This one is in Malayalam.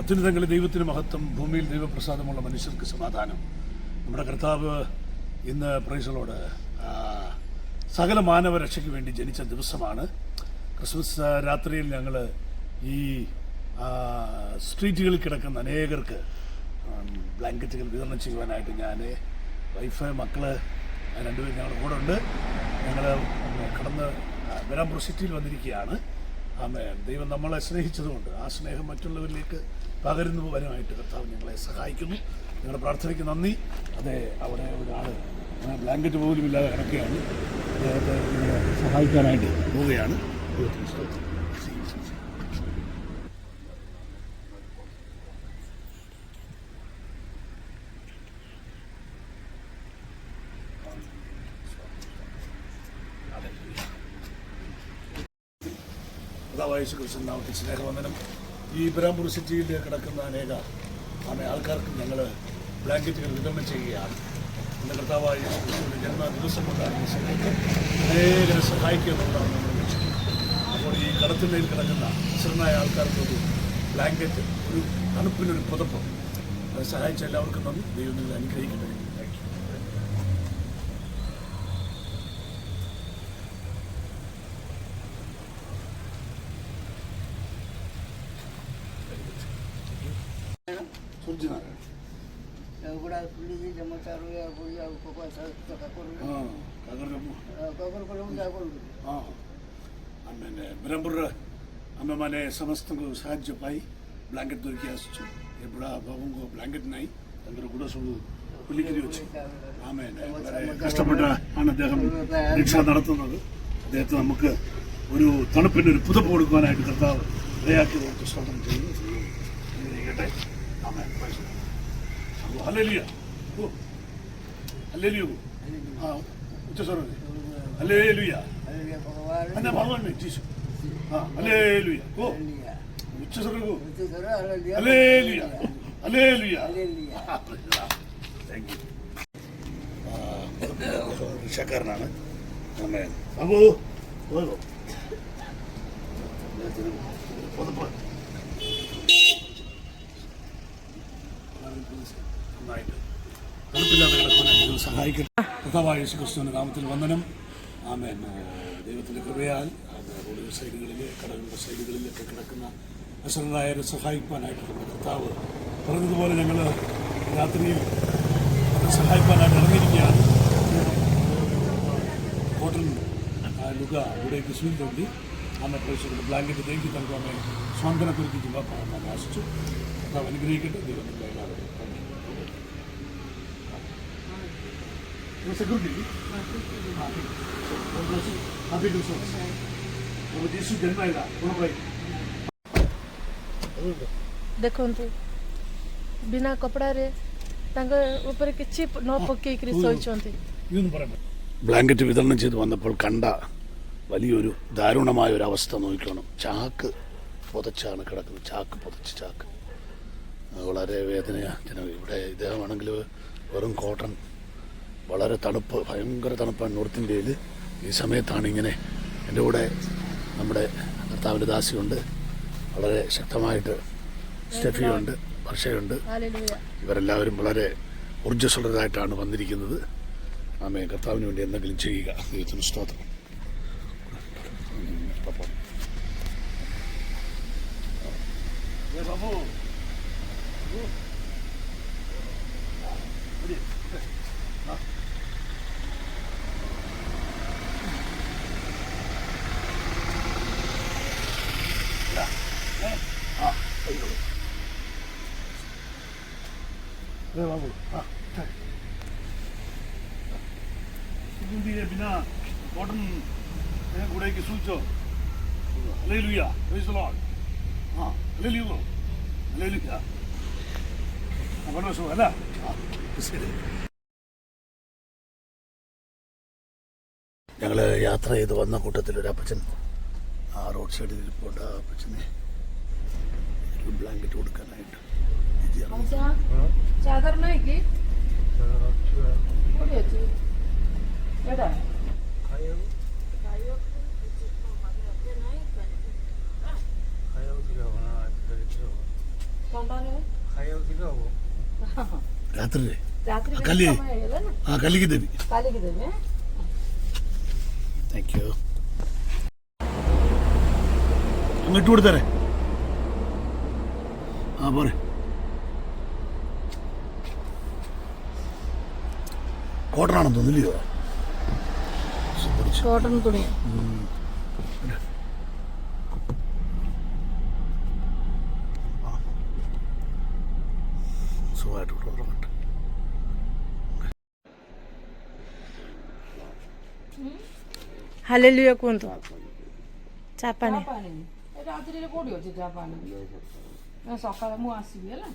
അത്യുന്നതങ്ങളിൽ ദൈവത്തിന് മഹത്വം, ഭൂമിയിൽ ദൈവപ്രസാദമുള്ള മനുഷ്യർക്ക് സമാധാനം. നമ്മുടെ കർത്താവ് ഇന്ന് പ്രൈസലോട് സകല മാനവരക്ഷയ്ക്ക് വേണ്ടി ജനിച്ച ദിവസമാണ്. ക്രിസ്മസ് രാത്രിയിൽ ഞങ്ങൾ ഈ സ്ട്രീറ്റുകളിൽ കിടക്കുന്ന അനേകർക്ക് ബ്ലാങ്കറ്റുകൾ വിതരണം ചെയ്യുവാനായിട്ട് ഞാൻ, വൈഫ്, മക്കള് രണ്ടുപേരും ഞങ്ങളുടെ കൂടെ ഉണ്ട്. ഞങ്ങൾ കടന്ന് ബെരാംപൂർ സിറ്റിയിൽ വന്നിരിക്കുകയാണ്. ആമേൻ. ദൈവം നമ്മളെ സ്നേഹിച്ചതുകൊണ്ട് ആ സ്നേഹം മറ്റുള്ളവരിലേക്ക് പകരുന്നു വരാനായിട്ട് കർത്താവ് ഞങ്ങളെ സഹായിക്കുന്നു. നിങ്ങളുടെ പ്രാർത്ഥനയ്ക്ക് നന്ദി. അതെ, അവിടെ ഒരാൾ ബ്ലാങ്കറ്റ് പോലും ഇല്ലാതെ കിടക്കുകയാണ്. അദ്ദേഹത്തെ സഹായിക്കാനായിട്ട് പോവുകയാണ്. യേശു ക്രിസ്തുവിന്റെ നാമത്തിൽ സ്നേഹവന്ദനം. ഈ ബെരാംപൂർ സിറ്റിയിൽ കിടക്കുന്ന അനേക ആൾക്കാർക്ക് ഞങ്ങൾ ബ്ലാങ്കറ്റുകൾ വിതരണം ചെയ്യുകയാണ്. എൻ്റെ കർത്താവായ യേശു ക്രിസ്തുവിൻ്റെ ജന്മദിവസം കൊണ്ടാണ് ഈ സമയത്ത് അനേകരെ സഹായിക്കുക എന്നുള്ളതാണ് നമ്മൾ ലക്ഷ്യം. അപ്പോൾ ഈ കടത്തിൻ്റെയിൽ കിടക്കുന്ന അസുരനായ ആൾക്കാർക്കൊരു ബ്ലാങ്കറ്റ്, ഒരു തണുപ്പിനൊരു പുതപ്പ് സഹായിച്ച എല്ലാവർക്കും നന്ദി. ദൈവം നിങ്ങളെ അനുഗ്രഹിക്കട്ടെ. బెరాంపూర్ అమ్మମାନେ ସମସ୍ତଙ୍କୁ ସାହାଯ୍ୟ ପାଇ ବ୍ଲାଙ୍କେଟ୍ ଧରିକି ଆସୁଛୁ। ଏ ବୁଢ଼ା ବାବୁଙ୍କ ବ୍ଲାଙ୍କେଟ୍ ନାହିଁ, ତାଙ୍କର ଗୋଡ଼ ସବୁ ଖୋଲିକିରି ଅଛି। ଆମେ കഷ്ടപ്പെട്ടാണ് അദ്ദേഹം രക്ഷ നടത്തുന്നത്. അദ്ദേഹത്തെ നമുക്ക് ഒരു തണുപ്പിൻ്റെ ഒരു പുതപ്പ് കൊടുക്കുവാനായിട്ട് കർത്താവ് ഇടയാക്കി കൊടുത്ത് സ്തോത്രം ചെയ്യുന്നു. ഹല്ലേലൂയ. ഹല്ലേലൂയ. ഉച്ചസ്വരം ഹല്ലേലൂയ. അന്ന ഭഗവാൻ ജീസു. ഹല്ലേലൂയ. ഓ ഉച്ചസ്വരം ഹല്ലേലൂയ. ഹല്ലേലൂയ. Thank you. രക്ഷക്കാരനാണ്. ആമേൻ. ബാബു പോയോ? തണുപ്പില്ലാതെ കിടക്കുവാൻ സഹായിക്കട്ടെ. കർത്താവായ യേശു ക്രിസ്തുവിന്റെ നാമത്തിൽ വന്ദനം. ആമേൻ. ദൈവത്തിൻ്റെ കൃപയാൽ റോഡ് സൈഡുകളിൽ, കടകളുടെ സൈഡുകളിലൊക്കെ കിടക്കുന്ന അസുരനായവരെ സഹായിക്കാനായിട്ട് നമ്മുടെ കർത്താവ് പറഞ്ഞതുപോലെ ഞങ്ങൾ രാത്രിയിൽ സഹായിക്കാനായിട്ട് ഇറങ്ങിയിരിക്കുകയാണ്. കോട്ടൺ ലുക ഇവിടേക്ക് സ്വീകരിച്ചുകൊണ്ട് ആമെ പ്രേക്ഷകരുടെ ബ്ലാങ്കറ്റ് തേക്കി നൽകുവാൻ സ്വാന്തന കുറിച്ച് ഞാൻ ആശിച്ചു. കർത്താവ് അനുഗ്രഹിക്കട്ടെ. ദൈവം എല്ലാവരും security. Happy Christmas. Jesus जन्माएगा कौन भाई? देखंतु बिना कपड़ा रे तांग ऊपर किछि न पकेइकरी सोइचंती. ബ്ലാങ്കറ്റ് വിതരണം ചെയ്ത് വന്നപ്പോൾ കണ്ട വലിയൊരു ദാരുണമായ ഒരു അവസ്ഥ നോക്കണം. ചാക്ക് പുതച്ചാണ് കിടക്കുന്നത്. ചാക്ക് പുതച്ച് ചാക്ക് വളരെ വേദനയാണ്. ഇവിടെ ഇദ്ദേഹമാണെങ്കിൽ വെറും കോട്ടൺ, വളരെ തണുപ്പ്, ഭയങ്കര തണുപ്പാണ് നോർത്ത് ഇന്ത്യയിൽ. ഈ സമയത്താണ് ഇങ്ങനെ. എൻ്റെ കൂടെ നമ്മുടെ കർത്താവിൻ്റെ ദാസിയുണ്ട്, വളരെ ശക്തമായിട്ട് സ്റ്റെഫിയുണ്ട്, വർഷയുണ്ട്. ഇവരെല്ലാവരും വളരെ ഊർജ്ജസ്വലരായിട്ടാണ് വന്നിരിക്കുന്നത്. ആമേൻ. കർത്താവിന് വേണ്ടി എന്തെങ്കിലും ചെയ്യുക. ദൈവത്തിന് സ്തോത്രം. बिना कॉटन घोड़े की सूचो हालेलुया, प्रेज द लॉर्ड. हां हालेलुया, हालेलुया. अपन सो है ना. ഞങ്ങൾ യാത്ര ചെയ്ത് വന്ന കൂട്ടത്തിൽ ഒരു അപ്പച്ചൻ ആ റോഡ് സൈഡിൽ ഇരിപ്പുണ്ട്. ആ അപ്പച്ചനെ ഒരു ബ്ലാങ്കറ്റ് കൊടുക്കാനായിട്ട്. चादर नहीं की कोड़ी अछि एडा खायो खायो खायो दिया बना करे तो രാത്രി ରାତ୍ରି କାଲି ସମୟ ହେଇଗଲା ନା ହଁ କାଲିକି ଦେବି କାଲିକି ଦେବେ താങ്ക് യു അങ്ങോട്ട് കൊടുത്തരേ ആ പോരെ കോട്ടനാണെന്ന് തോന്നില്ലയോ കോട്ടൺ തുണി സുഖമായിട്ട് ഇവിടെ ഉറങ്ങട്ടെ ହାଲେଲୁୟା କୁହନ୍ତୁ ଚା ପାଣି ରାତିରେ କୋଉଠି ଅଛି ଚା ପାଣି ସକାଳେ ମୁଁ ଆସିବି ହେଲା।